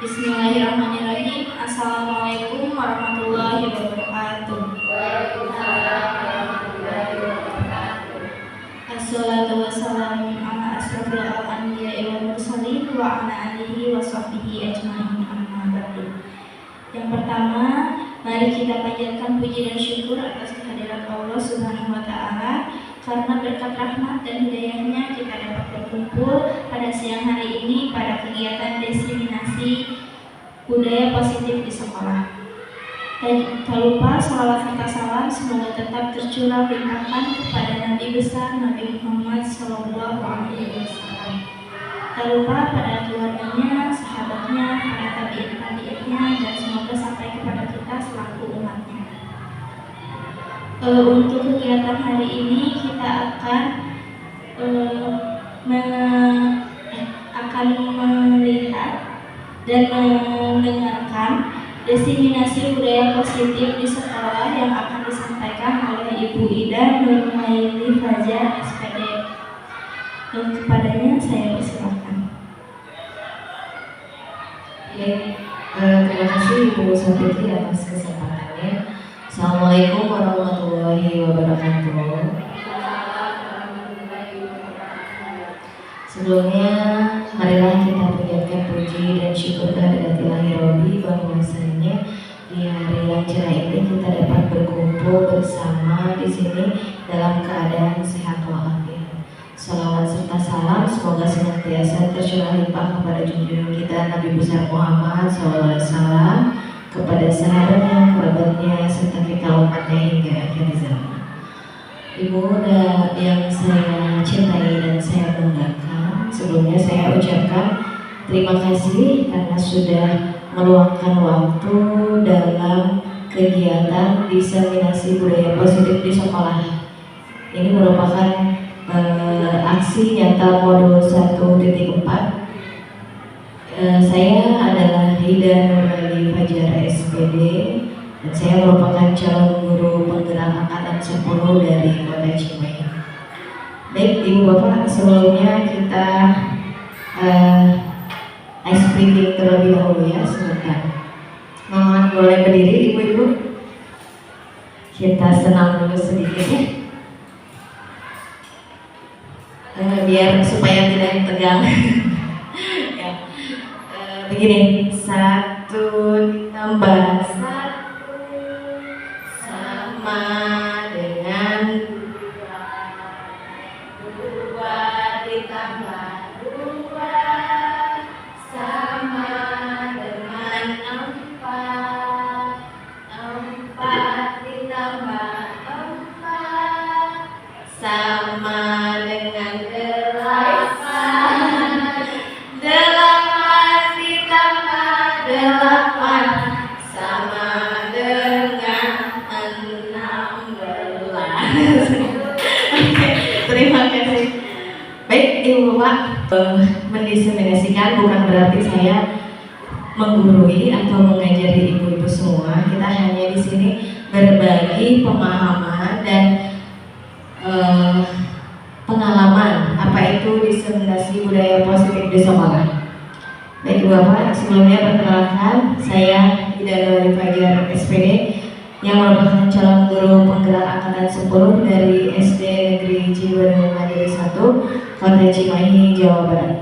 Bismillahirrahmanirrahim. Assalamualaikum warahmatullahi wabarakatuh. Waalaikumsalam warahmatullahi wabarakatuh. Assalatu wassalamu ala asrofil anbiya'i wal mursalin wa ala alihi wa sahbihi ajma'in, amma ba'du. Yang pertama, mari kita panjatkan puji dan syukur atas kehadirat Allah Subhanahu wa Ta'ala, karena berkat rahmat dan hidayahnya kita dapat berkumpul pada siang hari ini pada kegiatan diseminasi budaya positif di sekolah. Tak lupa salawat serta salam semoga tetap tercurah limpahkan kepada Nabi besar Nabi Muhammad SAW. Tak lupa pada keluarganya, sahabatnya, para tabi'in-tabi'innya, dan semoga sampai kepada kita selaku umatnya. Untuk kegiatan hari ini kita akan melihat dan mendengarkan diseminasi budaya positif di sekolah yang akan disampaikan oleh Ibu Ida Nurmaili Fajar SPD. Kepadanya saya persilakan. Terima kasih Ibu Sapitri atas kesempatannya. Assalamualaikum warahmatullahi wabarakatuh. Sebelumnya, marilah kita panjatkan puji dan syukur kehadirat Ilahi Robbi bahwasanya di hari yang cerah ini kita dapat berkumpul bersama di sini dalam keadaan sehat walafiat. Salawat serta salam semoga senantiasa tercurah limpah kepada junjungan kita Nabi besar Muhammad SAW, kepada sahabatnya, kerabatnya, serta kita umatnya hingga akhir zaman. Ibu yang saya cintai dan saya banggakan, sebelumnya saya ucapkan terima kasih karena sudah meluangkan waktu dalam kegiatan diseminasi budaya positif di sekolah. Ini merupakan aksi nyata modul 1.4. Saya adalah Ida Nurmaili Fajar SPD dan saya merupakan calon guru penggerak angkatan 10 dari Kota Cimahi. Baik Ibu Bapak, sebelumnya kita ice breaking terlebih dahulu ya, sebentar. Mohon boleh berdiri Ibu-ibu. Kita senam dulu sedikit ya. Biar supaya tidak tegang. Ya. Begini, 1 tambah 1 sama dengan 2 ditambah 2 sama dengan 4 ditambah 4 sama dengan 8 ditambah 8 sama dengan 16. Oke, terima kasih. Baik Ibu Bapak, mendiseminasikan bukan berarti saya menggurui atau mengajari ibu-ibu semua. Kita hanya di sini berbagi pemahaman dan pengalaman apa itu diseminasi budaya positif di sekolah. Baik Bapak, sebelumnya perkenalkan saya Ida Nurmaili Fajar SPD yang merupakan calon guru penggerak angkatan 10 dari SD Negeri Ciberem Mandiri 1, Kota Cimahi, Jawa Barat.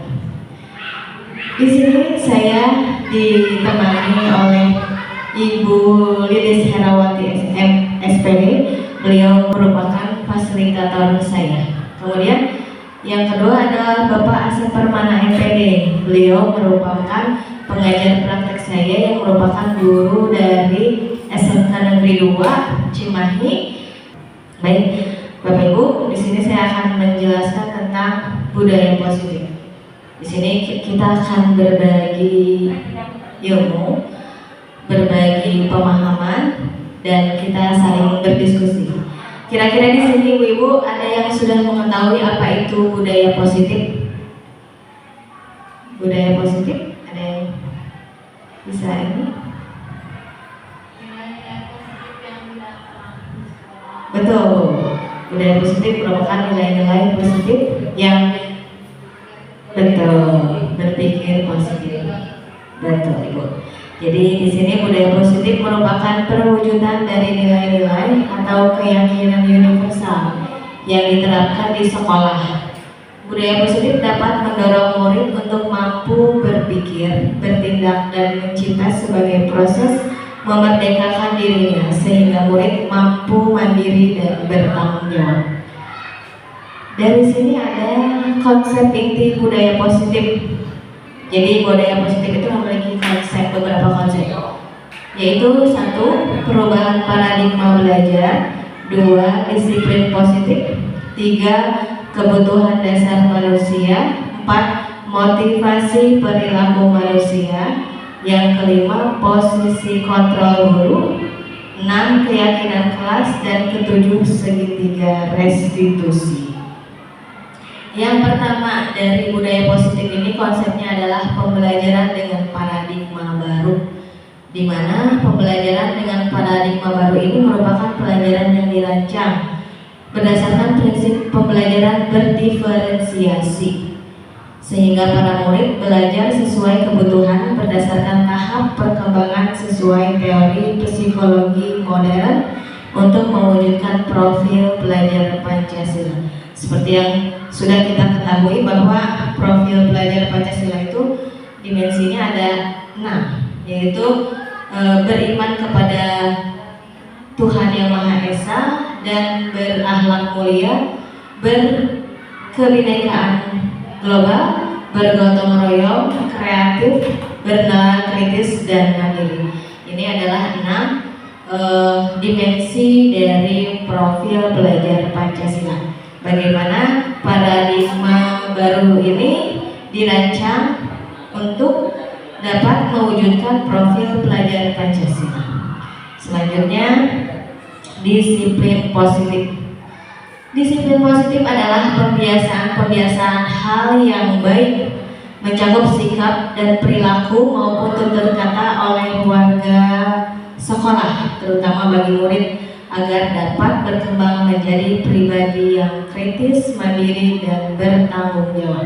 Di sini saya ditemani oleh Ibu Lilis Herawati SM SPD. Beliau merupakan fasilitator saya. Kemudian yang kedua adalah Bapak Asep Permana MPD. Beliau merupakan pengajar praktek saya yang merupakan guru dari SMK Negeri 2 Cimahi. Baik, Bapak Ibu, di sini saya akan menjelaskan tentang budaya positif. Di sini kita akan berbagi ilmu, berbagi pemahaman, dan kita saling berdiskusi. Kira-kira di sini Ibu-ibu ada yang sudah mengetahui apa itu budaya positif? Budaya positif, ada yang bisa ini? Betul, budaya positif merupakan nilai-nilai positif yang betul berpikir positif. Betul Ibu. Jadi di sini budaya positif merupakan perwujudan dari nilai-nilai atau keyakinan universal yang diterapkan di sekolah. Budaya positif dapat mendorong murid untuk mampu berpikir, bertindak, dan mencipta sebagai proses memerdekakan dirinya sehingga murid mampu mandiri dan bertanggung jawab. Dari sini ada konsep inti budaya positif. Jadi budaya positif itu memiliki beberapa konsep, yaitu 1. Perubahan paradigma belajar, 2. Disiplin positif, 3. Kebutuhan dasar manusia, 4. Motivasi perilaku manusia, yang kelima posisi kontrol guru, 6. Keyakinan kelas, dan ke-7 segitiga restitusi. Yang pertama dari budaya positif ini konsepnya adalah pembelajaran dengan paradigma baru, di mana pembelajaran dengan paradigma baru ini merupakan pelajaran yang dirancang berdasarkan prinsip pembelajaran berdiferensiasi, sehingga para murid belajar sesuai kebutuhan berdasarkan tahap perkembangan sesuai teori psikologi modern untuk mewujudkan profil pelajar Pancasila. Seperti yang sudah kita ketahui bahwa profil pelajar Pancasila itu dimensinya ada 6, yaitu beriman kepada Tuhan Yang Maha Esa dan berakhlak mulia, berkebinekaan global, bergotong royong, kreatif, bernalar kritis, dan mandiri. Ini adalah 6 dimensi dari profil pelajar Pancasila. Bagaimana paradigma baru ini dirancang untuk dapat mewujudkan profil pelajar Pancasila. Selanjutnya, disiplin positif. Disiplin positif adalah pembiasaan hal yang baik, mencakup sikap dan perilaku maupun tutur kata oleh warga sekolah, terutama bagi murid, agar dapat berkembang menjadi pribadi yang kritis, mandiri, dan bertanggung jawab.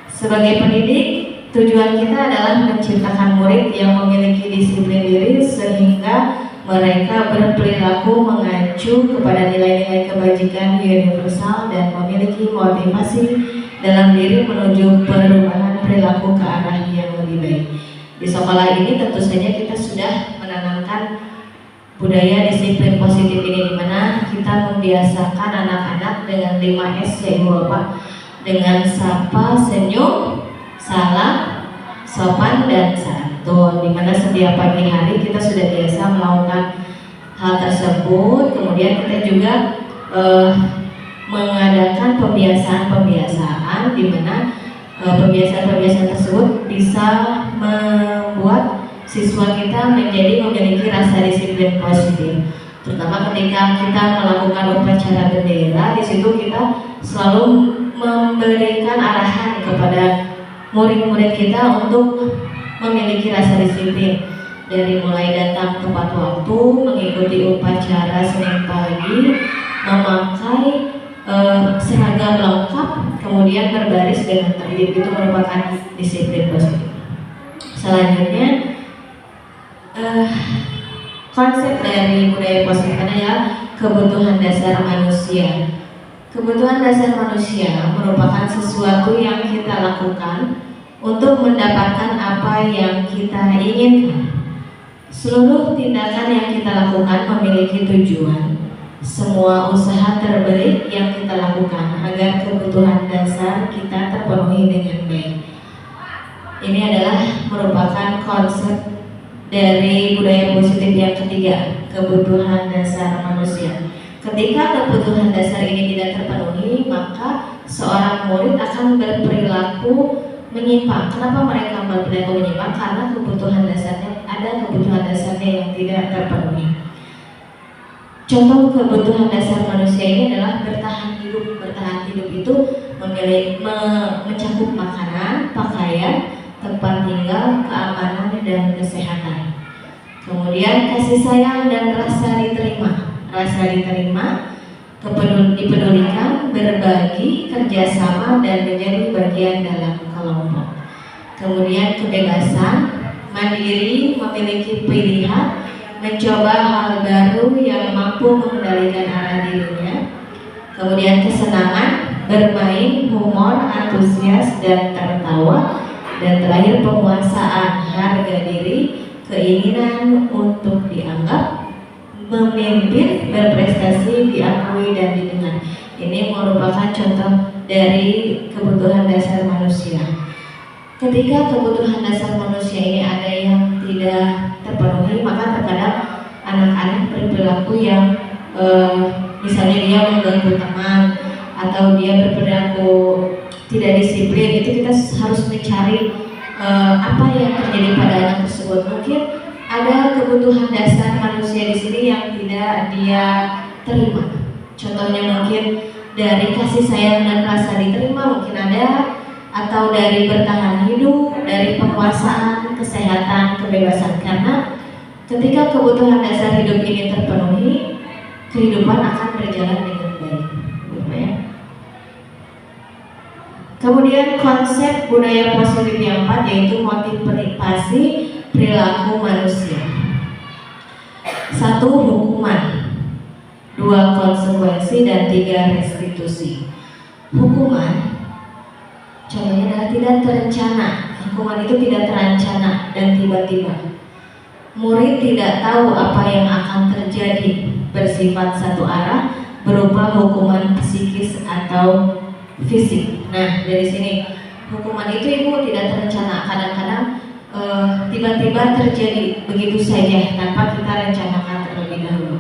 Sebagai pendidik, tujuan kita adalah menciptakan murid yang memiliki disiplin diri sehingga mereka berperilaku mengacu kepada nilai-nilai kebajikan universal dan memiliki motivasi dalam diri menuju perubahan perilaku ke arah yang lebih baik. Di sekolah ini tentu saja kita sudah menanamkan budaya disiplin positif ini, di mana kita membiasakan anak-anak dengan 5S, yaitu apa? Dengan sapa, senyum, salam, sopan, dan santun. Di mana setiap pagi hari kita sudah biasa melakukan hal tersebut. Kemudian kita juga mengadakan pembiasaan-pembiasaan, di mana pembiasaan-pembiasaan tersebut bisa membuat siswa kita menjadi memiliki rasa disiplin positif. Terutama ketika kita melakukan upacara bendera, di situ kita selalu memberikan arahan kepada murid-murid kita untuk memiliki rasa disiplin, dari mulai datang tepat waktu, mengikuti upacara Senin pagi, memakai seragam lengkap, kemudian berbaris dengan tertib. Itu merupakan disiplin positif. Selanjutnya, konsep dari budaya positif adalah kebutuhan dasar manusia. Kebutuhan dasar manusia merupakan sesuatu yang kita lakukan untuk mendapatkan apa yang kita inginkan. Seluruh tindakan yang kita lakukan memiliki tujuan. Semua usaha terbaik yang kita lakukan agar kebutuhan dasar kita terpenuhi dengan baik. Ini adalah merupakan konsep dari budaya positif yang ketiga, kebutuhan dasar manusia. Ketika kebutuhan dasar ini tidak terpenuhi, maka seorang murid akan berperilaku menyimpang. Kenapa mereka berperilaku menyimpang? Karena kebutuhan dasarnya yang tidak terpenuhi. Contoh kebutuhan dasar manusia ini adalah bertahan hidup. Bertahan hidup itu mencakup makanan, pakaian, tempat tinggal, keamanan, dan kesehatan. Kemudian kasih sayang dan rasa diterima. Rasa diterima, dipedulikan, berbagi, kerjasama, dan menjadi bagian dalam kelompok. Kemudian kebebasan, mandiri, memiliki pilihan, mencoba hal baru yang mampu mengendalikan arah dirinya. Kemudian kesenangan, bermain, humor, antusias, dan tertawa. Dan terakhir penguasaan harga diri, keinginan untuk dianggap, memimpin, berprestasi, diakui, dan didengar. Ini merupakan contoh dari kebutuhan dasar manusia. Ketika kebutuhan dasar manusia ini ada yang tidak terpenuhi, maka terkadang anak-anak berperilaku yang misalnya dia mengganggu teman atau dia berperilaku tidak disiplin. Itu kita harus mencari apa yang terjadi pada anak tersebut. Mungkin ada kebutuhan dasar manusia di sini yang tidak dia terima. Contohnya mungkin dari kasih sayang dan rasa diterima mungkin ada, atau dari bertahan hidup, dari penguasaan, kesehatan, kebebasan. Karena ketika kebutuhan dasar hidup ini terpenuhi, kehidupan akan berjalan dengan baik. Kemudian konsep budaya positif yang keempat yaitu motivasi perilaku manusia. 1. Hukuman, 2. Konsekuensi, dan 3. Restitusi. Hukuman contohnya adalah tidak terencana. Hukuman itu tidak terencana dan tiba-tiba. Murid tidak tahu apa yang akan terjadi, bersifat satu arah, berupa hukuman psikis atau fisik. Nah, dari sini hukuman itu ibu tidak terencana. Kadang-kadang tiba-tiba terjadi begitu saja tanpa kita rencanakan terlebih dahulu.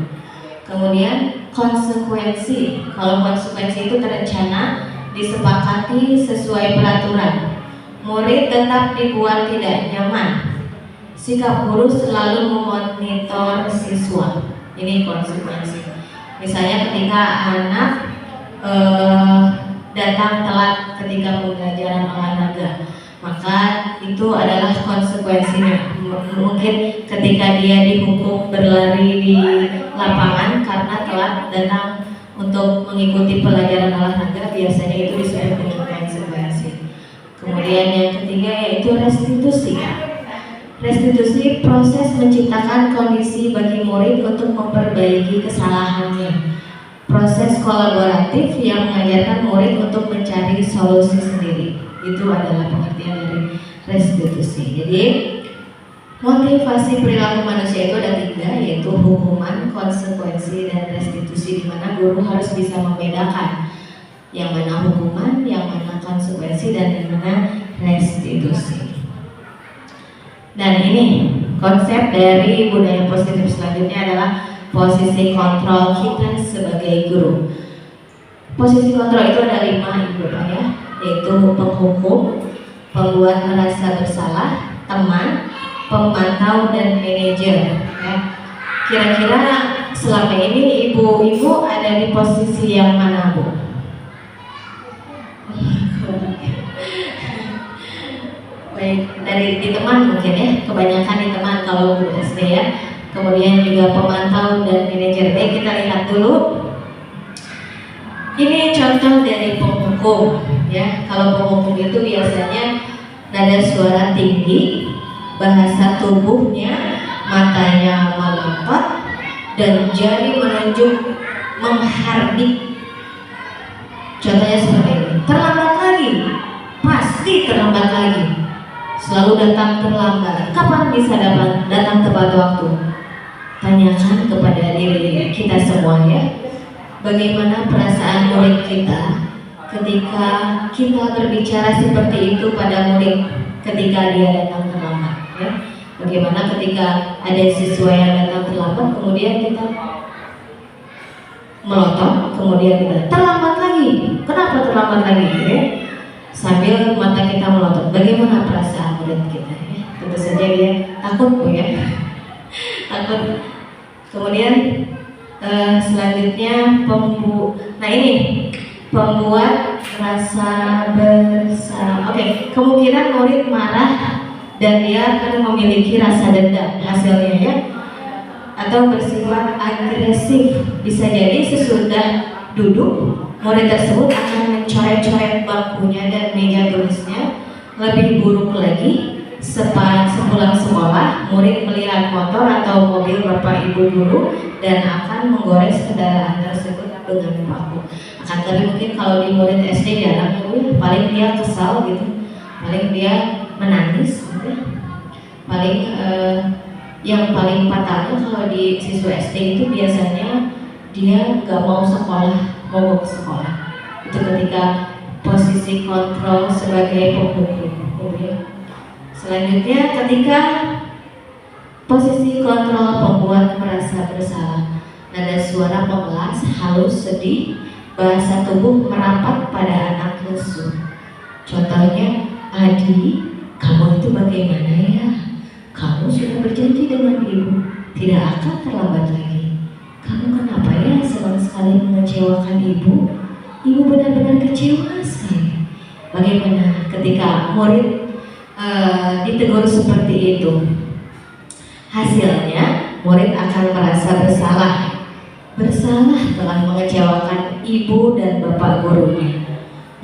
Kemudian konsekuensi. Kalau konsekuensi itu terencana, disepakati sesuai peraturan. Murid tetap dibuat tidak nyaman. Sikap guru selalu memonitor siswa. Ini konsekuensi. Misalnya ketika anak datang telat ketika pembelajaran olahraga, maka itu adalah konsekuensinya. Mungkin ketika dia dihukum berlari di lapangan karena telat datang untuk mengikuti pelajaran olahraga, biasanya itu disebut dengan konsekuensi. Kemudian yang ketiga yaitu restitusi. Restitusi proses menciptakan kondisi bagi murid untuk memperbaiki kesalahannya. Proses kolaboratif yang mengajarkan murid untuk mencari solusi sendiri. Itu adalah pengertian dari restitusi. Jadi motivasi perilaku manusia itu ada 3, yaitu hukuman, konsekuensi, dan restitusi, di mana guru harus bisa membedakan yang mana hukuman, yang mana konsekuensi, dan yang mana restitusi. Dan ini konsep dari budaya positif selanjutnya adalah posisi kontrol kita sebagai guru. Posisi kontrol itu ada 5 ibu bapak ya, yaitu penghukum, pembuat merasa bersalah, teman, pemantau, dan manajer. Ya. Kira-kira selama ini ibu-ibu ada di posisi yang mana, Bu? Baik, dari di teman mungkin ya, kebanyakan di teman kalau Bu SD ya. Kemudian juga pemantau dan manajer. Baik, kita lihat dulu. Ini contoh dari penghukum ya. Kalau penghukum itu biasanya nada suara tinggi, bahasa tubuhnya, matanya melotot, dan jari menunjuk menghardik. Contohnya seperti ini. Terlambat lagi, pasti terlambat lagi. Selalu datang terlambat. Kapan bisa datang tepat waktu? Tanyakan kepada diri kita semua ya. Bagaimana perasaan murid kita ketika kita berbicara seperti itu pada murid ketika dia datang terlambat ya? Bagaimana ketika ada siswa yang datang terlambat, kemudian kita melotot, kemudian kita terlambat lagi. Kenapa terlambat lagi ya? Sambil mata kita melotot. Bagaimana perasaan murid kita ya? Tentu saja dia takut Bu ya. Takut. Kemudian selanjutnya pembuat rasa bersalah. Oke, kemungkinan murid marah dan dia akan memiliki rasa dendam hasilnya ya, atau bersifat agresif. Bisa jadi sesudah duduk murid tersebut akan mencoret-coret bangkunya dan meja tulisnya. Lebih buruk lagi, sepulang sekolah, murid melihat motor atau mobil bapak ibu guru dan akan menggores kendaraan tersebut dengan paku. Akan tapi mungkin kalau di murid SD jarang ya, paling dia kesal gitu, paling dia menangis gitu. Paling yang paling fatalnya kalau di siswa SD itu biasanya dia nggak mau sekolah, mau ke sekolah. Itu ketika posisi kontrol sebagai pemukul gitu ya. Selanjutnya ketika posisi kontrol pembuat merasa bersalah, nada suara memelas, halus, sedih, bahasa tubuh merapat pada anak lesu. Contohnya, Adi, kamu itu bagaimana ya? Kamu sudah berjanji dengan ibu, tidak akan terlambat lagi. Kamu kenapa ya senang sekali mengecewakan ibu? Ibu benar-benar kecewa sekali. Bagaimana ketika murid ditegur seperti itu? Hasilnya murid akan merasa bersalah telah mengecewakan ibu dan bapak gurunya.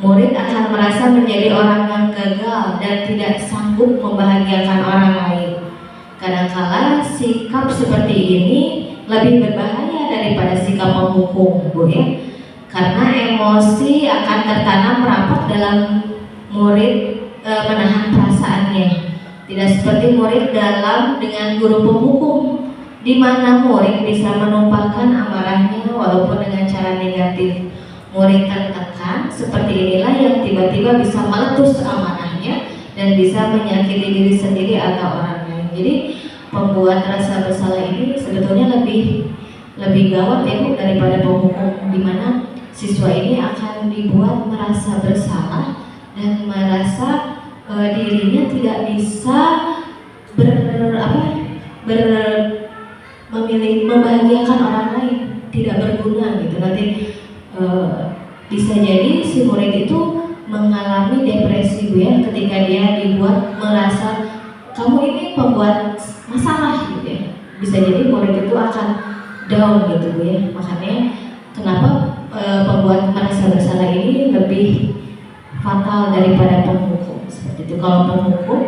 Murid akan merasa menjadi orang yang gagal dan tidak sanggup membahagiakan orang lain. Kadangkala sikap seperti ini lebih berbahaya daripada sikap menghukum, Bu ya. Karena emosi akan tertanam rapat dalam murid menahan perasaannya. Tidak seperti murid dalam dengan guru penghukum, di mana murid bisa menumpahkan amarahnya walaupun dengan cara negatif. Murid tertekan seperti inilah yang tiba-tiba bisa meletus amarahnya dan bisa menyakiti diri sendiri atau orang lain. Jadi pembuat rasa bersalah ini sebetulnya lebih gawat ya Bu daripada penghukum, di mana siswa ini akan dibuat merasa bersalah dan merasa dirinya tidak bisa membahagiakan orang lain, tidak berguna gitu. Nanti bisa jadi si murid itu mengalami depresi Bu ya, ketika dia dibuat merasa kamu ini pembuat masalah gitu ya. Bisa jadi murid itu akan down gitu Bu ya. Makanya kenapa pembuat merasa bersalah ini lebih fatal daripada penghukum seperti itu. Kalau penghukum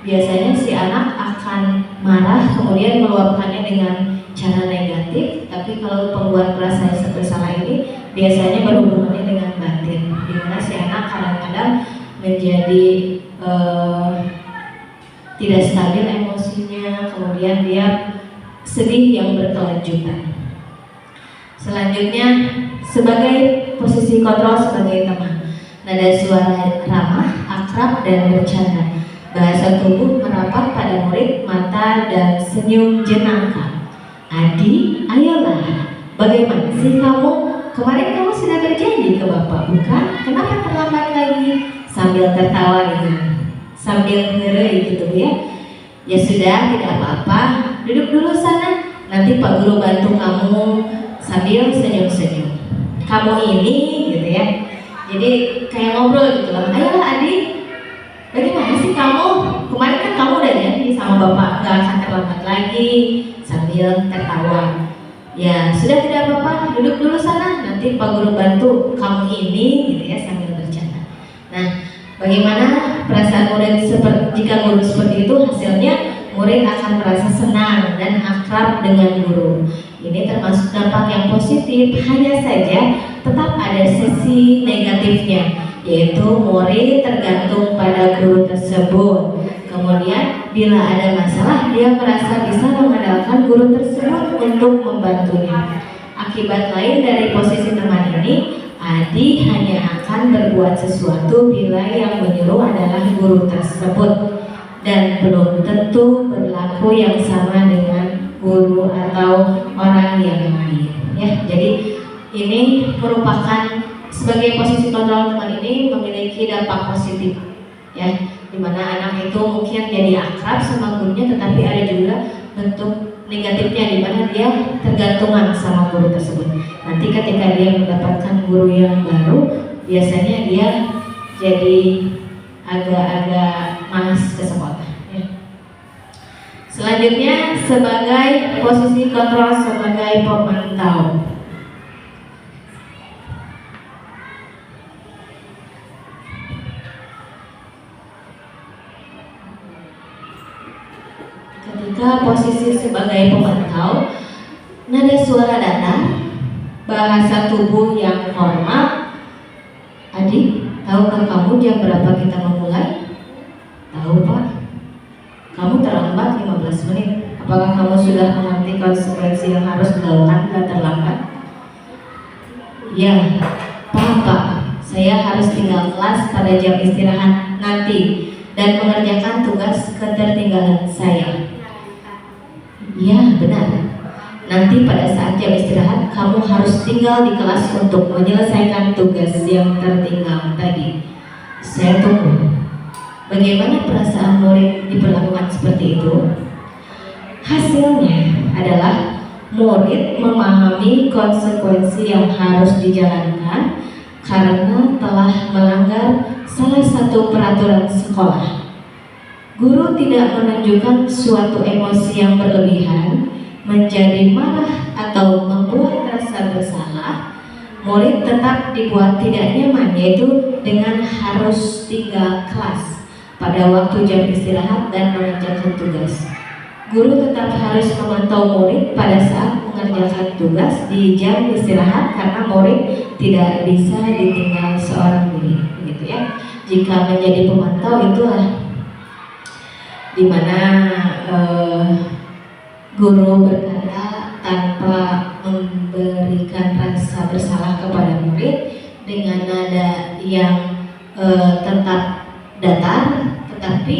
biasanya si anak akan marah kemudian meluapkannya dengan cara negatif, tapi kalau pembuat merasa bersalah ini biasanya berhubungannya dengan batin, di mana si anak kadang-kadang menjadi tidak stabil emosinya, kemudian dia sedih yang berkelanjutan. Selanjutnya sebagai posisi kontrol sebagai teman, nada suara ramah, akrab dan bercanda. Bahasa tubuh merapat pada murid, mata dan senyum jenaka. Adi, ayolah, bagaimana sih kamu? Kemarin kamu sudah berjanji ke bapak, bukan? Kenapa terlambat lagi? Sambil tertawa gitu, sambil ngerei gitu ya. Ya sudah, tidak apa-apa, duduk dulu sana. Nanti Pak Guru bantu kamu sambil senyum-senyum. Kamu ini gitu ya. Jadi kayak ngobrol gitu lah. Ayolah Adi, bagaimana sih kamu? Kemarin kan kamu udah janji sama bapak gak akan terlambat lagi, sambil tertawa. Ya sudah, tidak apa-apa, duduk dulu sana. Nanti Pak Guru bantu kamu ini gitu ya, sambil bercanda. Nah, bagaimana perasaan murid jika guru seperti itu? Hasilnya murid akan merasa senang dan akrab dengan guru. Ini termasuk dampak yang positif, hanya saja tetap ada sisi negatifnya, yaitu murid tergantung pada guru tersebut. Kemudian bila ada masalah, dia merasa bisa mengandalkan guru tersebut untuk membantunya. Akibat lain dari posisi teman ini, Adi hanya akan berbuat sesuatu bila yang menyuruh adalah guru tersebut, dan belum tentu berlaku yang sama dengan guru atau orang yang lain ya. Jadi ini merupakan sebagai posisi kontrol teman ini memiliki dampak positif ya, dimana anak itu mungkin jadi akrab sama gurunya, tetapi ada juga bentuk negatifnya di mana dia tergantungan sama guru tersebut. Nanti ketika dia mendapatkan guru yang baru, biasanya dia jadi agak-agak malas ke sekolah ya. Selanjutnya sebagai posisi kontrol sebagai pemantau. ketika posisi sebagai pemantau, nada suara datar, bahasa tubuh yang normal. Adik, tahukah kamu jam berapa kita memulai? Tahu Pak. Kamu terlambat 15 menit. Apakah kamu sudah mengerti konsekuensi yang harus dilakukan bila terlambat? Ya, Pak. Saya harus tinggal kelas pada jam istirahat nanti dan mengerjakan tugas ketertinggalan saya. Ya, benar. Nanti pada saat jam istirahat, kamu harus tinggal di kelas untuk menyelesaikan tugas yang tertinggal tadi. Saya tunggu. Bagaimana perasaan murid diperlakukan seperti itu? Hasilnya adalah murid memahami konsekuensi yang harus dijalankan karena telah melanggar salah satu peraturan sekolah. Guru tidak menunjukkan suatu emosi yang berlebihan, menjadi marah atau membuat rasa bersalah. Murid tetap dibuat tidak nyaman, yaitu dengan harus tinggal kelas pada waktu jam istirahat dan mengerjakan tugas. Guru tetap harus memantau murid pada saat mengerjakan tugas di jam istirahat karena murid tidak bisa ditinggal seorang diri, gitu ya. Jika menjadi pemantau itulah dimana guru berkata tanpa memberikan rasa bersalah kepada murid dengan nada yang tetap datar, tetapi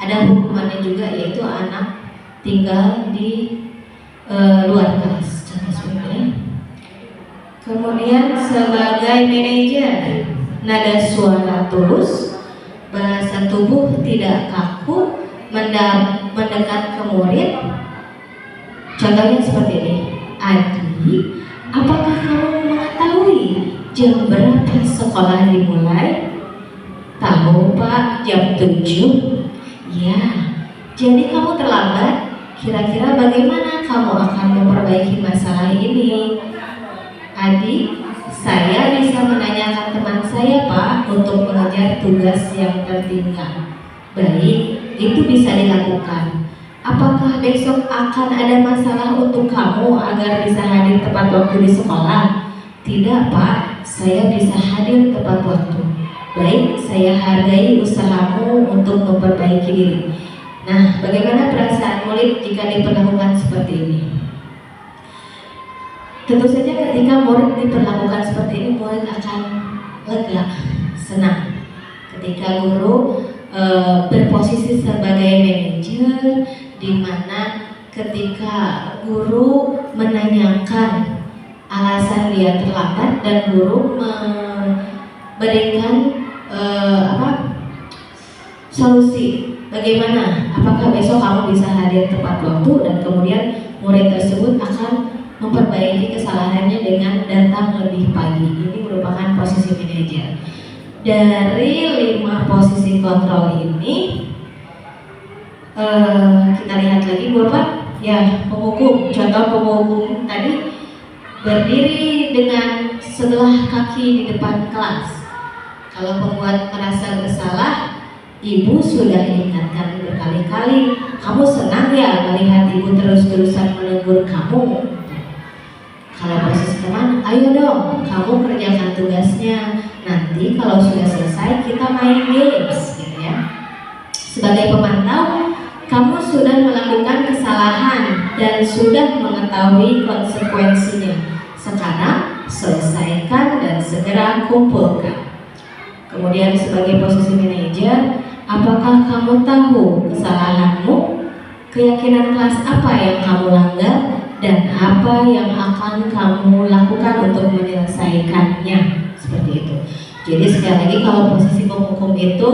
ada hukumannya juga, yaitu anak tinggal di luar kelas. Kemudian sebagai manajer, nada suara tulus, bahasa tubuh tidak kaku, mendekat ke murid. Contohnya seperti ini. Adik, apakah kamu mengetahui jam berapa sekolah dimulai? Tahu Pak, jam 7. Ya, jadi kamu terlambat. Kira-kira bagaimana kamu akan memperbaiki masalah ini? Adik, saya bisa menanyakan teman saya Pak untuk mengejar tugas yang tertinggal. Baik, itu bisa dilakukan. Apakah besok akan ada masalah untuk kamu agar bisa hadir tepat waktu di sekolah? Tidak Pak, saya bisa hadir tepat waktu. Baik, saya hargai usahamu untuk memperbaiki diri. Nah, bagaimana perasaan murid jika diperlakukan seperti ini? Tentu saja ketika murid diperlakukan seperti ini, murid akan lega, senang. Ketika guru berposisi sebagai manajer, di mana ketika guru menanyakan alasan dia terlambat dan guru memberikan solusi. Bagaimana? Apakah besok kamu bisa hadir tepat waktu? Dan kemudian murid tersebut akan memperbaiki kesalahannya dengan datang lebih pagi. Ini merupakan posisi manajer. Dari 5 posisi kontrol ini, kita lihat lagi Bapak. Ya, penghukum. Contoh penghukum tadi berdiri dengan sebelah kaki di depan kelas. Kalau pembuat merasa bersalah, ibu sudah ingatkan berkali-kali. Kamu senang ya melihat ibu terus-terusan menegur kamu? Kalau posisi teman, ayo dong, kamu kerjakan tugasnya. Nanti kalau sudah selesai kita main games, gitu ya. Sebagai pemantau, kamu sudah melakukan kesalahan dan sudah mengetahui konsekuensinya. Sekarang selesaikan dan segera kumpulkan. Kemudian sebagai posisi manajer, apakah kamu tahu kesalahanmu? Keyakinan kelas apa yang kamu langgar? Dan apa yang akan kamu lakukan untuk menyelesaikannya? Seperti itu. Jadi sekali lagi, kalau posisi penghukum itu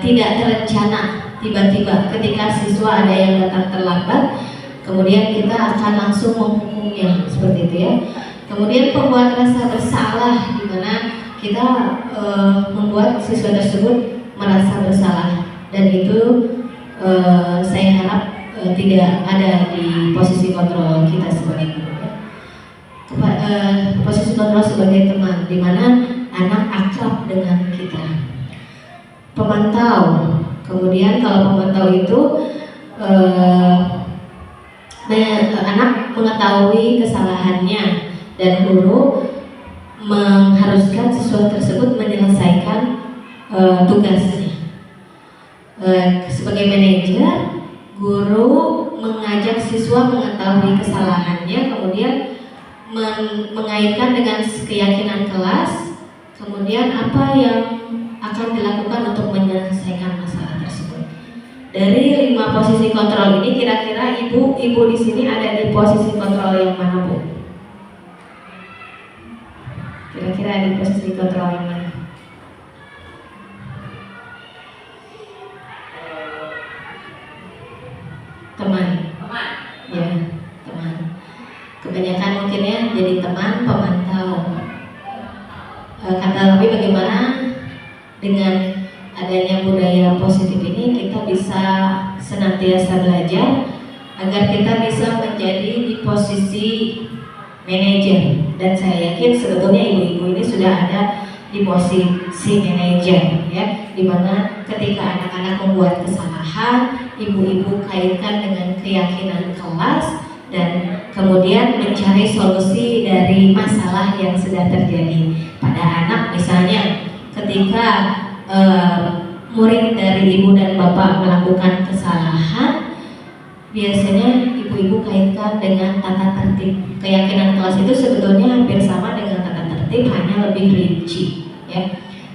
tidak terencana, tiba-tiba ketika siswa ada yang datang terlambat, kemudian kita akan langsung menghukumnya, seperti itu ya. Kemudian pembuat rasa bersalah, di mana kita membuat siswa tersebut merasa bersalah, dan itu saya harap tidak ada di posisi kontrol kita sebagai guru. Posisi kontrol sebagai teman, di mana anak akrab dengan kita. Pemantau, kemudian kalau pemantau itu anak mengetahui kesalahannya dan guru mengharuskan siswa tersebut menyelesaikan tugasnya. Sebagai manajer, guru mengajak siswa mengetahui kesalahannya, kemudian mengaitkan dengan keyakinan kelas, kemudian apa yang akan dilakukan untuk menyelesaikan masalah tersebut. Dari 5 posisi kontrol ini, kira-kira ibu di sini ada di posisi kontrol yang mana, Bu? Kira-kira di posisi kontrol yang mana? Teman. Ya, teman. Kebanyakan mungkin ya jadi teman pemantau. Kata lebih bagaimana dengan adanya budaya positif ini kita bisa senantiasa belajar agar kita bisa menjadi di posisi manajer, dan saya yakin sebetulnya ibu-ibu ini sudah ada di posisi manajer ya, dimana ketika anak-anak membuat kesalahan, ibu-ibu kaitkan dengan keyakinan kelas dan kemudian mencari solusi dari masalah yang sedang terjadi pada anak. Misalnya ketika murid dari ibu dan bapak melakukan kesalahan, biasanya ibu-ibu kaitkan dengan tata tertib. Keyakinan kelas itu sebetulnya hampir sama dengan tata tertib, hanya lebih rinci ya.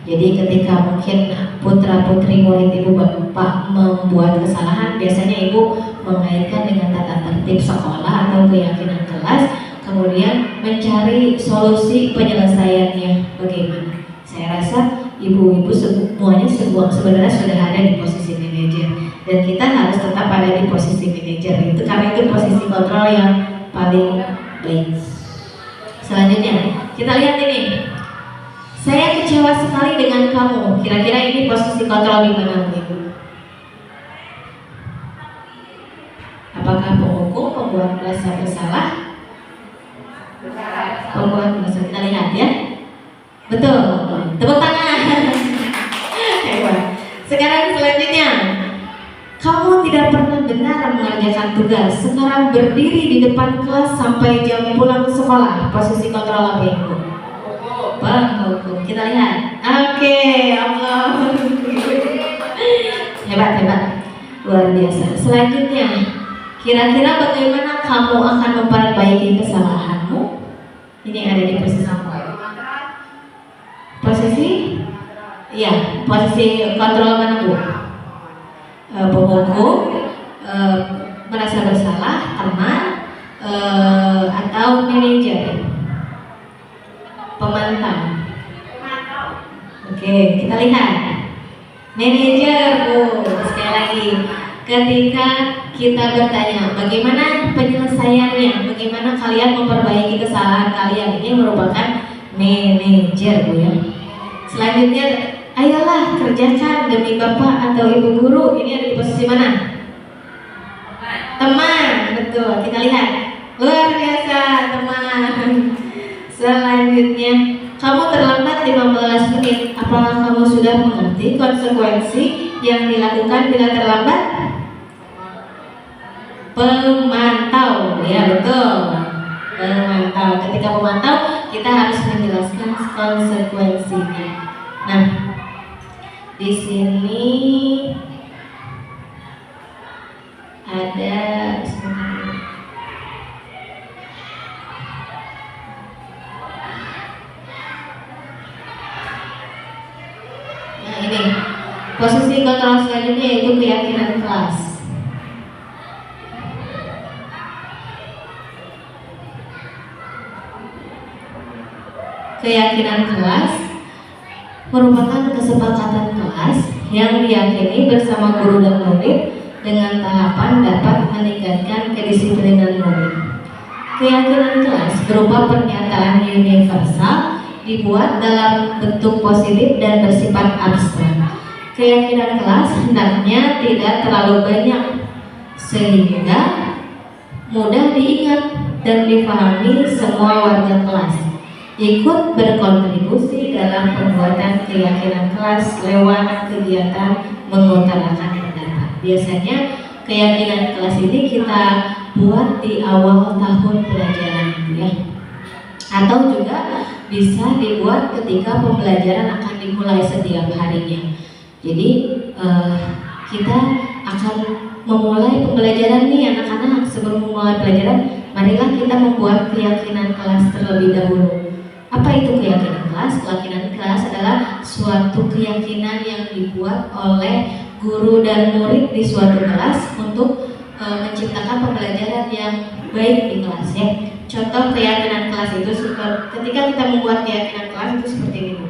Jadi ketika mungkin putra putri murid ibu bapak membuat kesalahan, biasanya ibu mengaitkan dengan tata tertib sekolah atau keyakinan kelas, kemudian mencari solusi penyelesaiannya bagaimana. Saya rasa ibu-ibu semuanya sebenarnya sudah ada di posisi manajer, dan kita harus tetap ada di posisi manajer itu karena itu posisi kontrol yang paling baik. Selanjutnya kita lihat ini, saya kecewa sekali dengan kamu. Kira-kira ini posisi kontrol di mana, Bu? Apakah penghukum, pembuat merasa bersalah? Pembuat merasa, kita lihat ya. Betul, tepuk tangan. Hebat. Sekarang selanjutnya, kamu tidak pernah benar mengerjakan tugas. Sekarang berdiri di depan kelas sampai jam pulang sekolah. Posisi kontrol apa itu? Penghukum. Kita lihat. Oke, Allah. Hebat, luar biasa. Selanjutnya, kira-kira bagaimana kamu akan memperbaiki kesalahanmu? Ini ada di posisi apa? Posisi? Iya, posisi kontrol mana, Bu? Penghukum, merasa bersalah, teman, atau manajer? Pemantau. Oke, kita lihat. Manajer, Bu. Sekali lagi, ketika kita bertanya bagaimana penyelesaiannya, bagaimana kalian memperbaiki kesalahan kalian, ini merupakan manajer, Bu ya. Selanjutnya, ayolah kerjakan demi bapak atau ibu guru. Ini ada di posisi mana? Teman, betul. Kita lihat, luar biasa teman. Selanjutnya, kamu terlambat 15 menit. Apakah kamu sudah mengerti konsekuensi yang dilakukan bila terlambat? Pemantau, ya betul. Memantau. Ketika memantau, kita harus menjelaskan konsekuensinya. Nah, di sini ada nah ini posisi kontrol selanjutnya yaitu keyakinan kelas. Keyakinan kelas merupakan kesepakatan kelas yang diyakini bersama guru dan murid dengan tahapan dapat meningkatkan kedisiplinan murid. Keyakinan kelas berupa pernyataan universal dibuat dalam bentuk positif dan bersifat abstrak. Keyakinan kelas hendaknya tidak terlalu banyak sehingga mudah diingat dan dipahami semua warga kelas. Ikut berkontribusi dalam pembuatan keyakinan kelas lewat kegiatan mengutarakan pendapat. Biasanya keyakinan kelas ini kita buat di awal tahun pelajaran ya. Atau juga bisa dibuat ketika pembelajaran akan dimulai setiap harinya. Jadi kita akan memulai pembelajaran nih anak-anak. Sebelum memulai pelajaran, marilah kita membuat keyakinan kelas terlebih dahulu. Apa itu keyakinan kelas? Keyakinan kelas adalah suatu keyakinan yang dibuat oleh guru dan murid di suatu kelas untuk menciptakan pembelajaran yang baik di kelas ya. Contoh keyakinan kelas itu ketika kita membuat keyakinan kelas itu seperti ini.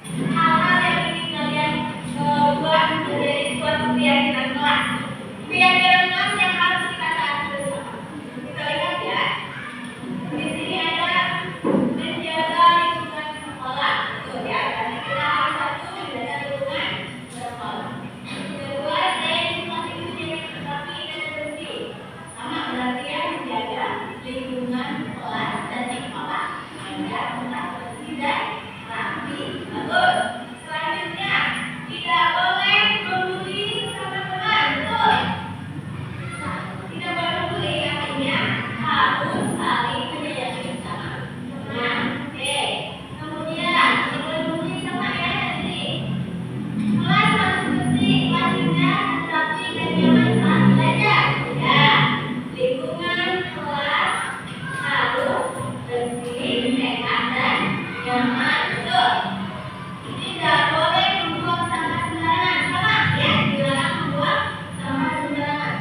hal-hal yang ingin kalian buat menjadi suatu keyakinan kelas. Keyakinan kelas yang harus kita taati bersama. Kita lihat ya. Di sini ada menjaga lingkungan sekolah. Tuh ya, berarti kita harus satu menjaga lingkungan sekolah. Kedua, saya masih menjaga rapi dan bersih. Sama berarti ya, menjaga lingkungan kelas dan sekolah agar tetap bersih dan rapi. Bagus. Selanjutnya, tidak boleh membuli sesama teman. Betul. Tidak boleh membuli, artinya harus saling menyayangi bersama. Nah, oke. Kemudian, tidak boleh membuli sama ya nanti. Kelas harus bersih, kelasnya rapi dan nyaman saat belajar. Ya, lingkungan kelas harus bersih, sehat dan nyaman. Betul. Tidak boleh membuang sampah sembarangan. Sama ya, dilarang membuang sampah sembarangan.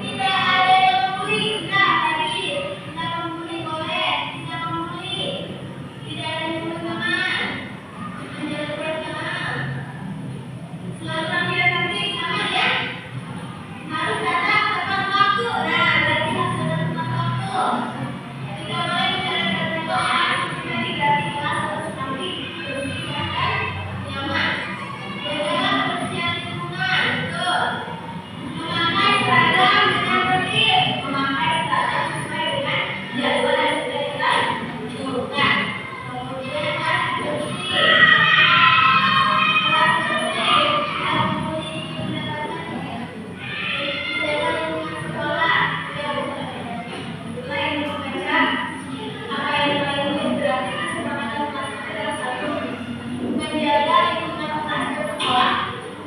Tidak ada yang membuli, tidak lagi. Tidak membuli boleh, tidak membuli. Tidak ada yang membuli teman. Menjaga teman. Selalu rapi dan tertib, sama ya. Harus datang tepat waktu. Nah, berarti harus datang tepat waktu. Tidak boleh menjalankan kelas pribadi, berarti kelas harus rapi, bersih, sehat, dan nyaman. Menjaga kebersihan lingkungan, betul. Memakai seragam dengan tertib, memakai seragam sesuai dengan jadwal yang sudah kita tentukan. Kemudian kelas bersih, kelas bersih, tidak membuli pendapatan, menjaga lingkungan sekolah, tidak boleh. Selain membaca, apa yang paling berarti kesepakatan kelas adalah satu, menjaga lingkungan kelas dan sekolah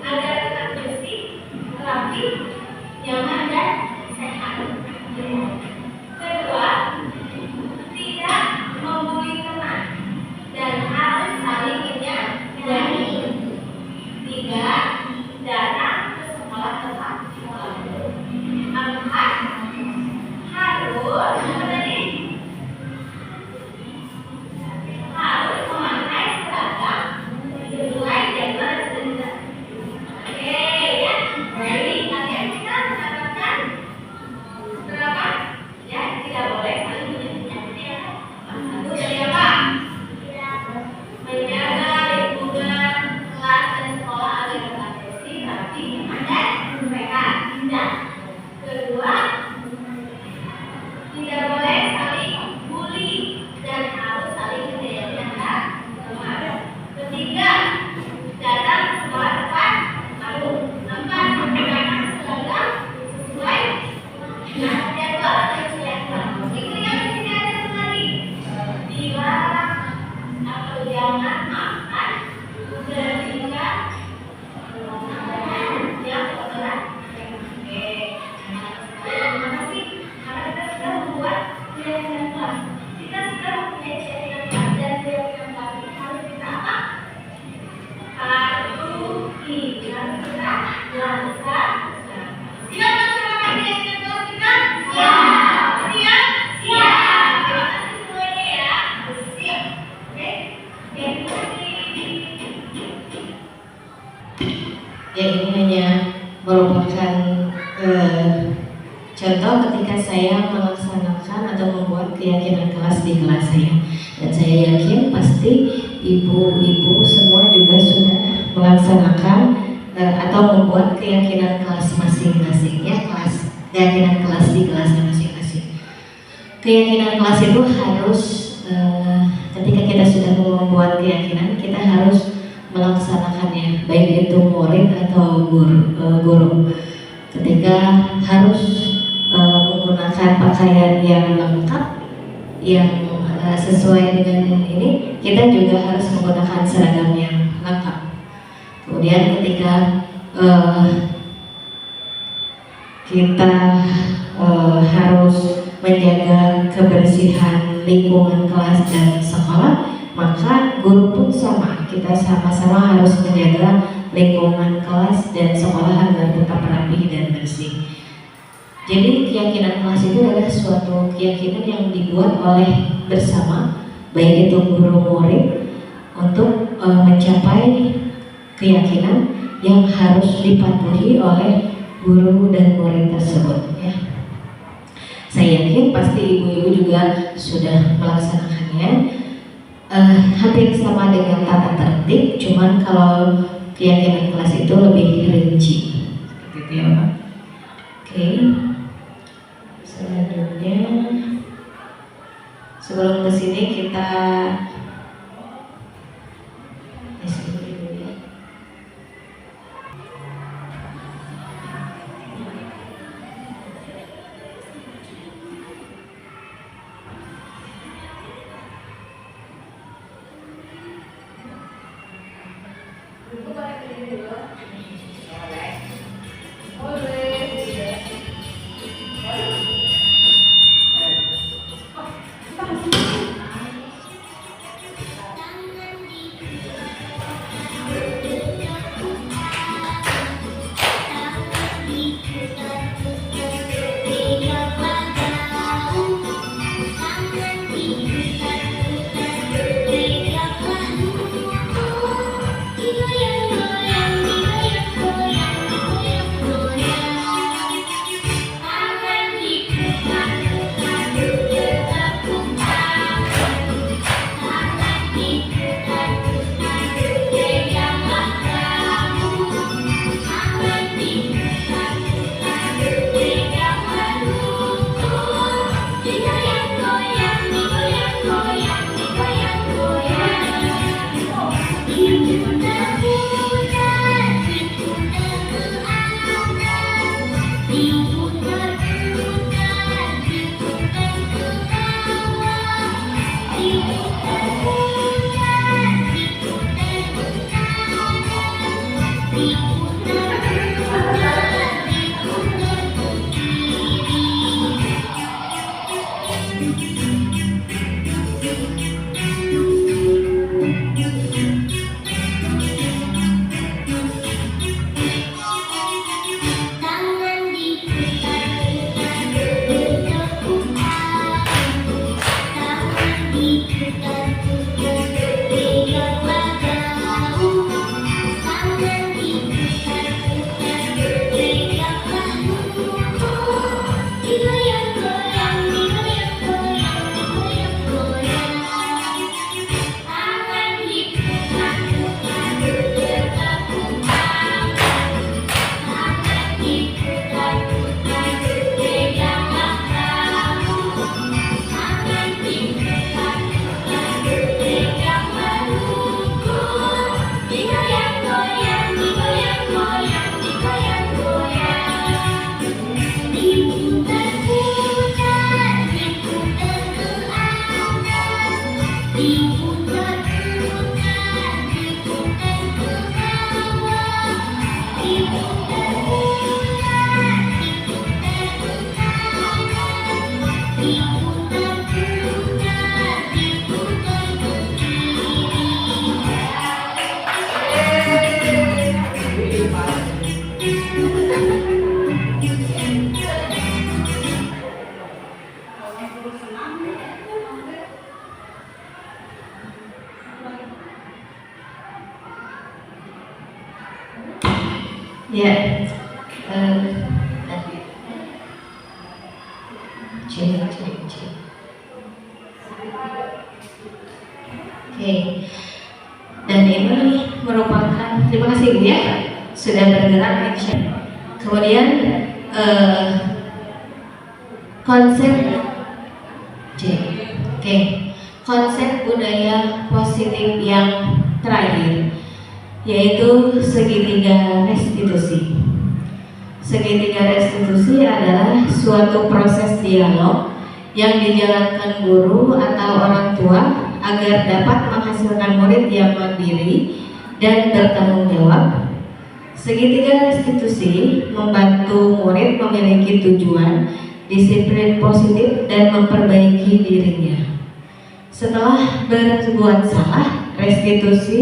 agar tetap bersih, rapi, nyaman dan sehat. Kedua, tidak membuli teman dan harus saling menyayangi. Tiga, datang ke sekolah tepat waktu. Empat, harus apa tadi? Harus memakai seragam sesuai jadwal yang sudah kita. Oke ya, jadi kalian bisa mendapatkan berapa? Ya, tidak boleh saling menyakiti ya. Satu dari apa? Menjaga lingkungan kelas dan sekolah agar tetap bersih, rapi, nyaman dan sehat. Indah. Kedua, tidak boleh saling bully dan harus saling menyayangi antar teman. Ketiga, datang ke sekolah tepat waktu. Empat, menggunakan seragam sesuai dengan jadwal atau jadwal. Itu yang di sini ada satu lagi. Dilarang atau jangan makan ketika makanan yang kotoran. Oke, terima kasih. Karena kita sudah membuat keyakinan kelas. Kita sudah mempunyai keyakinan kelas dan keyakinan kelas ini harus kita apa? Kita laksanakan. Siap melaksanakan keyakinan kelas kita? Siap. Siap? Siap. Terima kasih semuanya ya. Siap. Oke. Terima kasih. Ya, ini hanya merupakan contoh ketika saya melaksanakan atau membuat keyakinan kelas di kelas saya. Dan saya yakin pasti ibu-ibu semua juga sudah melaksanakan atau membuat keyakinan kelas masing-masing ya, keyakinan kelas di kelasnya masing-masing. Keyakinan kelas itu harus ketika kita sudah membuat keyakinan, kita harus melaksanakannya, baik itu murid atau guru. Ketika harus menggunakan pakaian yang lengkap, yang sesuai dengan ini, kita juga harus menggunakan seragam yang lengkap. Kemudian ketika kita harus menjaga kebersihan lingkungan kelas dan sekolah, maka guru pun sama. Kita sama-sama harus menjaga lingkungan kelas dan sekolah agar tetap rapi dan bersih. Jadi keyakinan kelas itu adalah suatu keyakinan yang dibuat oleh bersama baik itu guru murid, untuk mencapai keyakinan yang harus dipatuhi oleh guru dan murid tersebut ya. Saya yakin pasti ibu-ibu juga sudah melaksanakannya, hampir sama dengan tata tertib, cuman kalau keyakinan kelas itu lebih rinci seperti itu ya Pak. Oke, selanjutnya sebelum kesini kita ya Oke, dan ini merupakan, terima kasih Bu ya sudah bergerak. Kemudian konsep oke, konsep budaya positif yang terakhir yaitu segitiga restitusi. Segitiga restitusi adalah suatu proses dialog yang dijalankan guru atau orang tua agar dapat menghasilkan murid yang mandiri dan bertanggung jawab. Segitiga restitusi membantu murid memiliki tujuan, disiplin positif, dan memperbaiki dirinya. Setelah berbuat salah, restitusi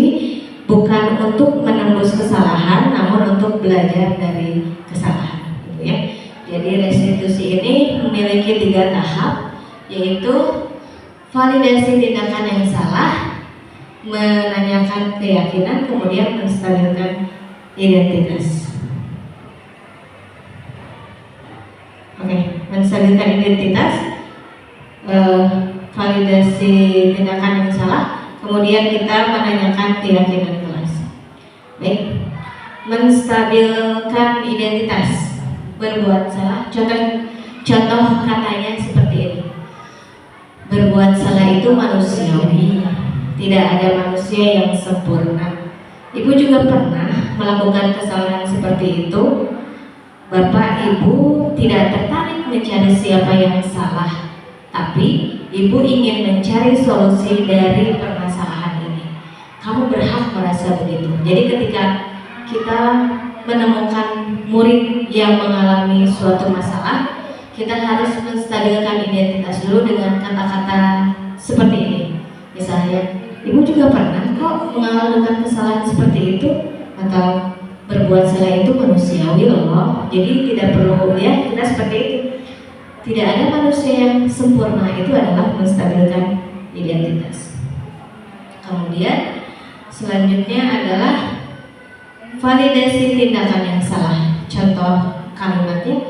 bukan untuk menembus kesalahan, namun untuk belajar dari kesalahan, gitu ya. Jadi restitusi ini memiliki 3 tahap, yaitu validasi tindakan yang salah, menanyakan keyakinan, kemudian menstabilkan identitas. Oke, menstabilkan identitas, validasi tindakan yang salah, kemudian kita menanyakan keyakinan kelas. Baik, menstabilkan identitas, berbuat salah. Contoh katanya seperti ini. Berbuat salah itu manusiawi, tidak ada manusia yang sempurna. Ibu juga pernah melakukan kesalahan seperti itu. Bapak Ibu tidak tertarik mencari siapa yang salah, tapi Ibu ingin mencari solusi dari permasalahan ini. Kamu berhak merasa begitu. Jadi ketika kita menemukan murid yang mengalami suatu masalah, kita harus menstabilkan identitas dulu dengan kata-kata seperti ini. Misalnya, Ibu juga pernah kok mengalami kesalahan seperti itu, atau berbuat salah itu manusiawi loh. Jadi tidak perlu ya kita seperti itu. Tidak ada manusia yang sempurna, itu adalah menstabilkan identitas. Kemudian selanjutnya adalah validasi tindakan yang salah. Contoh kalimatnya,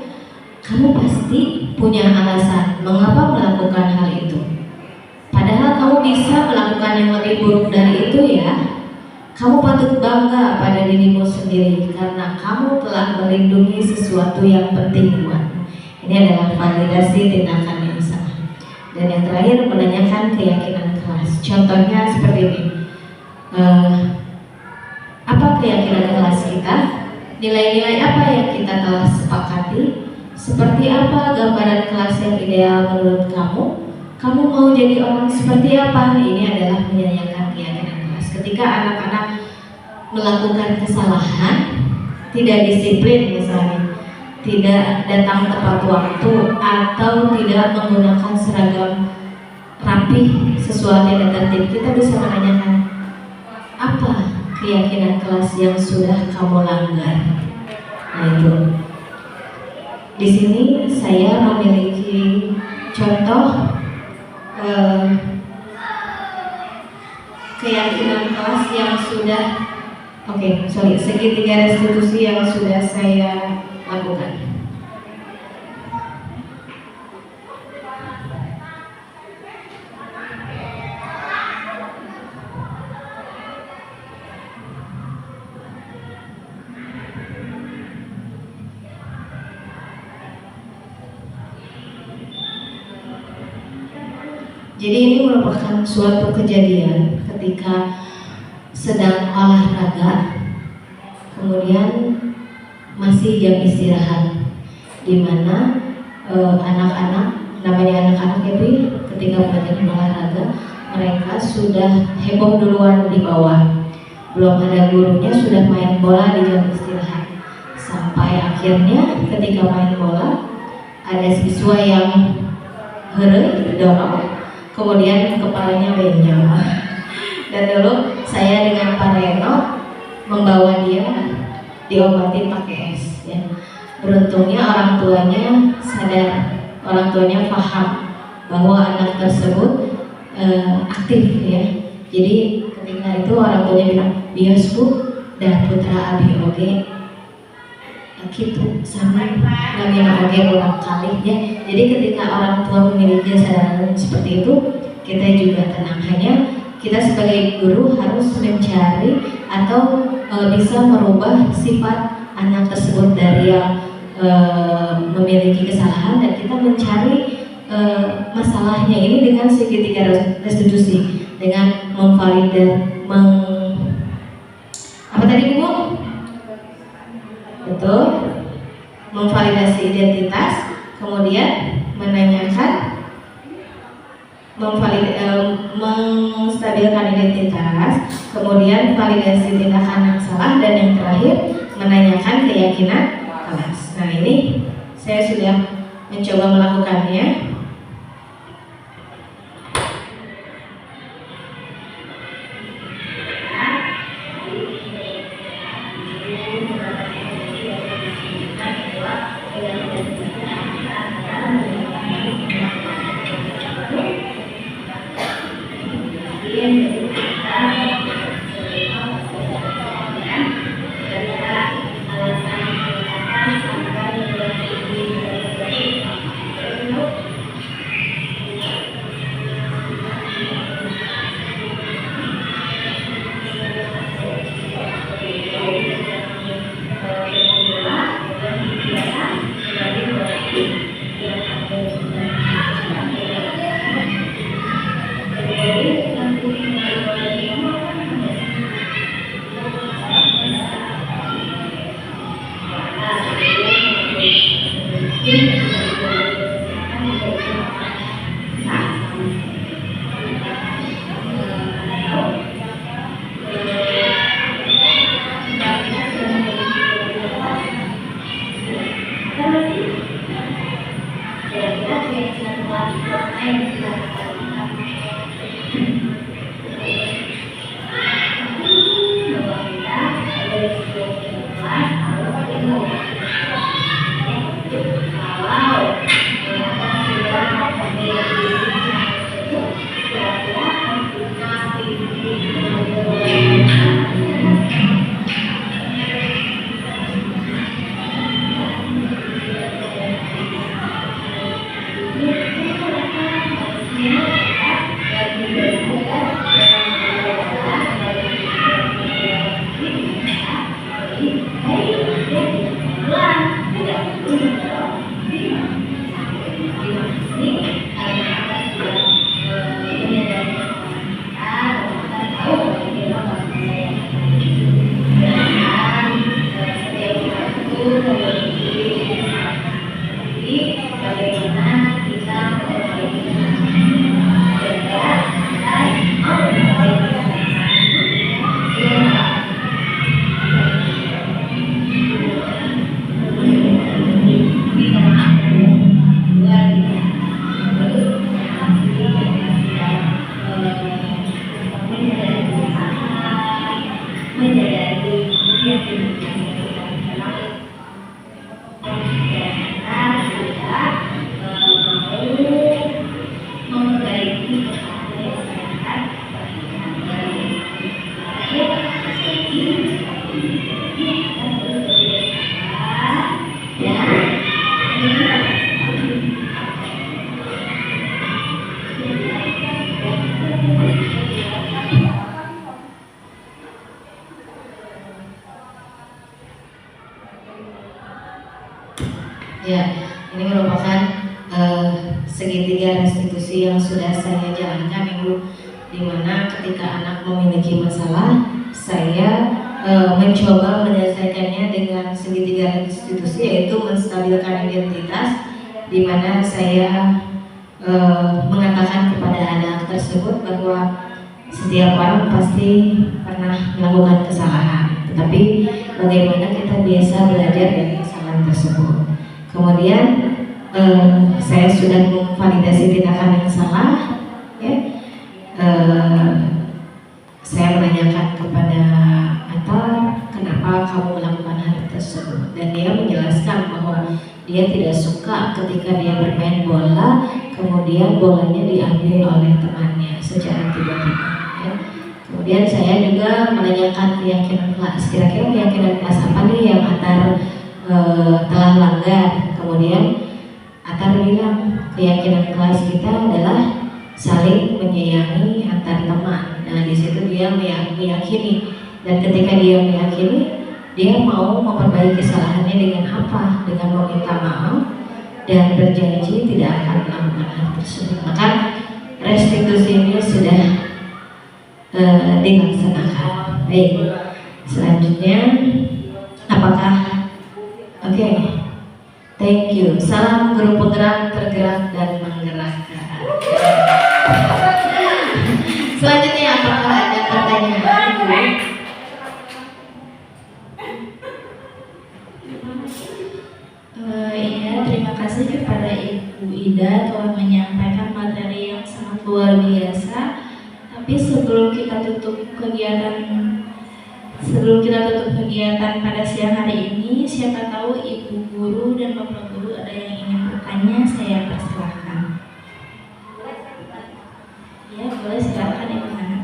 kamu pasti punya alasan mengapa melakukan hal itu. Padahal kamu bisa melakukan yang lebih buruk dari itu ya. Kamu patut bangga pada dirimu sendiri karena kamu telah melindungi sesuatu yang penting buatmu. Ini adalah validasi tindakan yang salah. Dan yang terakhir, menanyakan keyakinan kelas. Contohnya seperti ini. Apa keyakinan kelas kita? Nilai-nilai apa yang kita telah sepakati? Seperti apa gambaran kelas yang ideal menurut kamu? Kamu mau jadi orang seperti apa? Ini adalah menanyakan keyakinan kelas. Ketika anak-anak melakukan kesalahan, tidak disiplin misalnya, tidak datang tepat waktu, atau tidak menggunakan seragam rapi sesuai dengan tertib, kita bisa menanyakan, apa keyakinan kelas yang sudah kamu langgar? Nah itu. Di sini saya memiliki contoh keyakinan kelas yang sudah segitiga restitusi yang sudah saya lakukan. Jadi ini merupakan suatu kejadian ketika sedang olahraga, kemudian masih jam istirahat, di mana anak-anak, namanya anak-anak ya, ketika belajar olahraga, mereka sudah heboh duluan di bawah. Belum ada gurunya sudah main bola di jam istirahat. Sampai akhirnya ketika main bola, ada siswa yang heureuy dorong, kemudian kepalanya benjol. Dan dulu saya dengan Pak Reno membawa dia diobati pakai es ya. Beruntungnya orang tuanya sadar, orang tuanya paham bahwa anak tersebut aktif ya. Jadi ketika itu orang tuanya bilang, bias bu, dah putra abi oge gitu sampai ngambil oge ulang kali ya. Jadi ketika orang tua memiliki kesadaran seperti itu, kita juga tenang. Hanya kita sebagai guru harus mencari atau bisa merubah sifat anak tersebut dari yang memiliki kesalahan, dan kita mencari masalahnya ini dengan segitiga restitusi, dengan apa tadi Bu? Betul, memvalidasi identitas, kemudian menanyakan, menstabilkan identitas, kemudian validasi tindakan yang salah, dan yang terakhir menanyakan keyakinan kelas. Nah ini saya sudah mencoba melakukannya. Ya, ini merupakan segitiga restitusi yang sudah saya jalankan, Ibu, di mana ketika anak memiliki masalah, saya mencoba menyelesaikannya dengan segitiga restitusi, yaitu menstabilkan identitas, di mana saya mengatakan kepada anak tersebut bahwa setiap orang pasti pernah melakukan kesalahan, tetapi bagaimana kita biasa belajar dari kesalahan tersebut. Kemudian saya sudah memvalidasi tindakan yang salah, ya. Saya menanyakan kepada Atta, kenapa kamu melakukan hal tersebut, dan dia menjelaskan bahwa dia tidak suka ketika dia bermain bola kemudian bolanya diambil oleh temannya secara tiba-tiba, ya. Kemudian saya juga menanyakan keyakinan kelas, kira-kira keyakinan kelas apa nih yang Atta telah langgar. Kemudian Atta bilang keyakinan kelas kita adalah saling menyayangi antar teman. Nah, di situ dia meyakini, dan ketika dia meyakini, dia mau memperbaiki kesalahannya dengan apa? Dengan meminta maaf dan berjanji tidak akan melakukan hal tersebut. Maka restitusi ini sudah dilaksanakan. Baik, selanjutnya apakah oke? Thank you. Salam guru penggerak, tergerak dan menggerakkan. Selanjutnya apakah ada pertanyaan? Iya, terima kasih kepada Ibu Ida telah menyampaikan materi yang sangat luar biasa. Tapi sebelum kita tutup kegiatan pada siang hari ini, siapa tahu Ibu Guru dan Bapak Guru ada yang ingin bertanya, saya persilahkan. Ya, boleh, silakan Ibu Hana.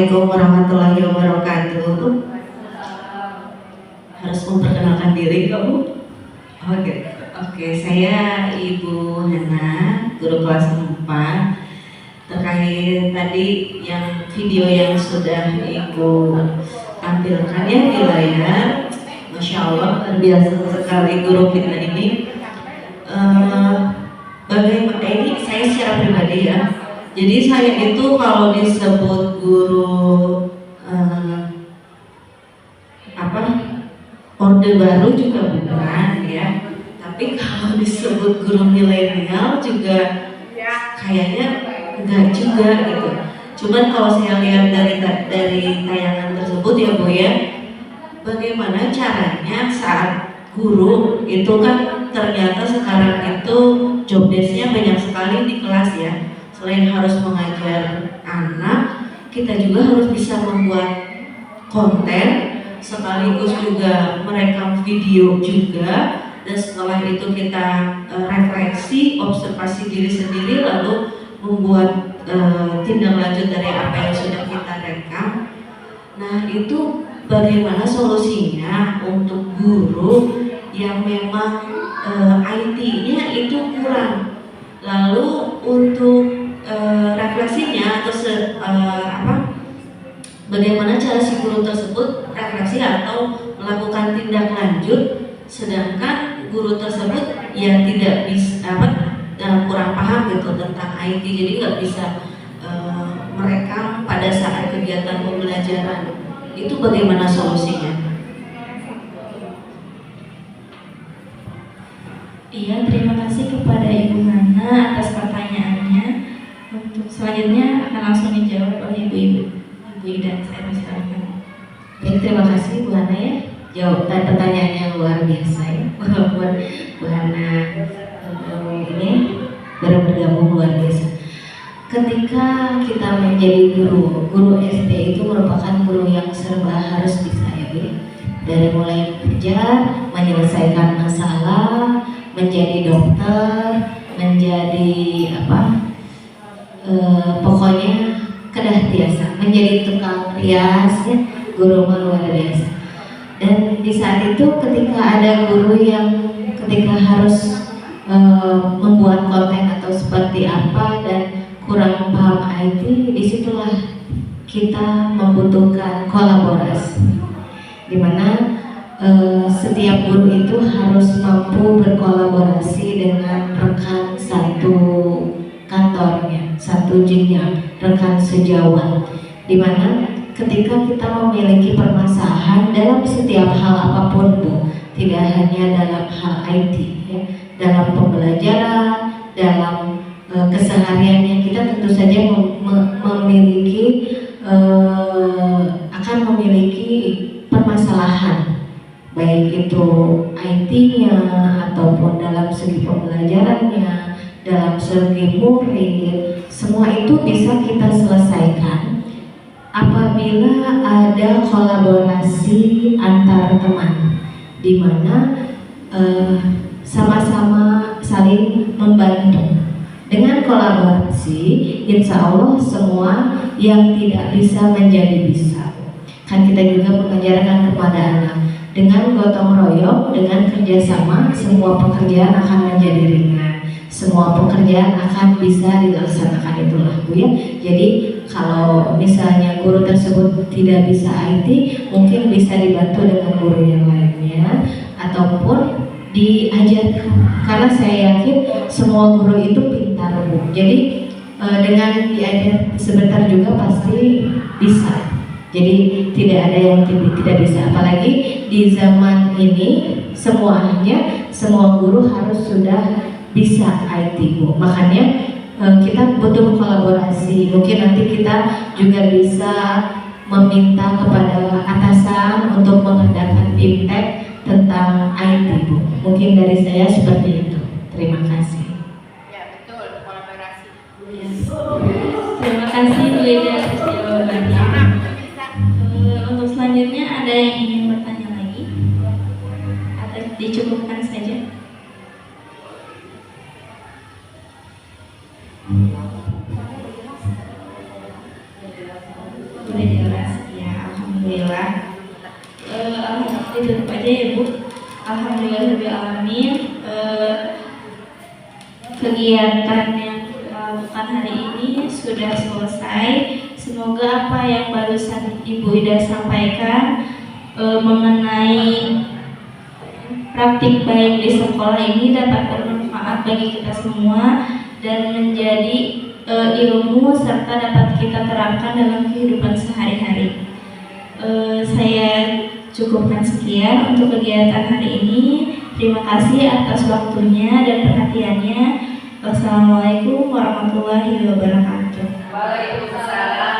Assalamualaikum warahmatullahi wabarakatuh. Harus memperkenalkan diri kamu? Oke, saya Ibu Hana, guru kelas 4. Terkait tadi yang video yang sudah Ibu tampilkan ya di layar, Masya Allah luar biasa sekali guru kita ini. Bagaimana ini saya secara pribadi ya. Jadi saya itu kalau disebut guru orde baru juga bukan ya. Tapi kalau disebut guru milenial juga kayaknya enggak juga gitu. Cuman kalau saya lihat dari tayangan tersebut ya Bu ya, bagaimana caranya saat guru itu kan ternyata sekarang itu job desk-nya banyak sekali di kelas ya. Selain harus mengajar anak, kita juga harus bisa membuat konten, sekaligus juga merekam video juga, dan setelah itu kita refleksi, observasi diri sendiri, lalu membuat tindak lanjut dari apa yang sudah kita rekam. Nah itu bagaimana solusinya untuk guru yang memang IT-nya itu kurang, lalu untuk refleksinya atau bagaimana cara si guru tersebut refleksi atau melakukan tindak lanjut, sedangkan guru tersebut ya tidak bisa kurang paham gitu tentang IT, jadi nggak bisa merekam pada saat kegiatan pembelajaran. Itu bagaimana solusinya? Iya, terima kasih kepada Ibu Hana atas pertanyaannya. Untuk selanjutnya akan langsung dijawab oleh Ibu Ida. Saya persilakan. Baik, terima kasih Bu Hana ya. Jawaban pertanyaan yang luar biasa ya. Walaupun Bu Hana ini baru bergabung, luar biasa. Ketika kita menjadi guru SD itu merupakan guru yang serba harus bisa ya Bu. Dari mulai belajar, menyelesaikan masalah, menjadi dokter, menjadi pokoknya kedah biasa, menjadi tukang rias ya, guru luar biasa. Dan di saat itu ketika ada guru yang ketika harus membuat konten atau seperti apa dan kurang paham IT, disitulah kita membutuhkan kolaborasi, dimana setiap guru itu harus mampu berkolaborasi dengan rekan satu kantornya, satu jenjang, rekan sejawat, dimana ketika kita memiliki permasalahan dalam setiap hal apapun Bu, tidak hanya dalam hal IT ya, dalam pembelajaran, dalam kesehariannya kita tentu saja akan memiliki permasalahan, baik itu IT-nya ataupun dalam segi pembelajarannya, dalam segi murid, semua itu bisa kita selesaikan apabila ada kolaborasi antar teman, di mana sama-sama saling membantu. Dengan kolaborasi, insya Allah semua yang tidak bisa menjadi bisa. Kan kita juga mengajarkan kepada anak, dengan gotong royong, dengan kerjasama, semua pekerjaan akan menjadi ringan, semua pekerjaan akan bisa dilaksanakan, itulah Bu ya. Jadi kalau misalnya guru tersebut tidak bisa IT, mungkin bisa dibantu dengan guru yang lainnya ataupun diajarkan, karena saya yakin semua guru itu pintar Bu. Jadi dengan diajar sebentar juga pasti bisa. Jadi tidak ada yang tidak bisa, apalagi di zaman ini semua guru harus sudah bisa IT Bu. Makanya kita butuh kolaborasi. Mungkin nanti kita juga bisa meminta kepada atasan untuk mengadakan bimtek tentang IT Bu. Mungkin dari saya seperti itu. Terima kasih. Ya betul, kolaborasi. Ya. Terima kasih Bu Ida atas jawabannya. Untuk selanjutnya ada yang ingin bertanya lagi atau dicukupkan saja? Boleh aja ya Bu. Alhamdulillahirrahmanirrahim. Kegiatan yang kita lakukan hari ini sudah selesai. Semoga apa yang barusan Ibu Ida sampaikan mengenai praktik baik di sekolah ini dapat bermanfaat bagi kita semua dan menjadi ilmu serta dapat kita terapkan dalam kehidupan sehari-hari. Saya cukupkan sekian untuk kegiatan hari ini. Terima kasih atas waktunya dan perhatiannya. Wassalamualaikum warahmatullahi wabarakatuh. Waalaikumsalam.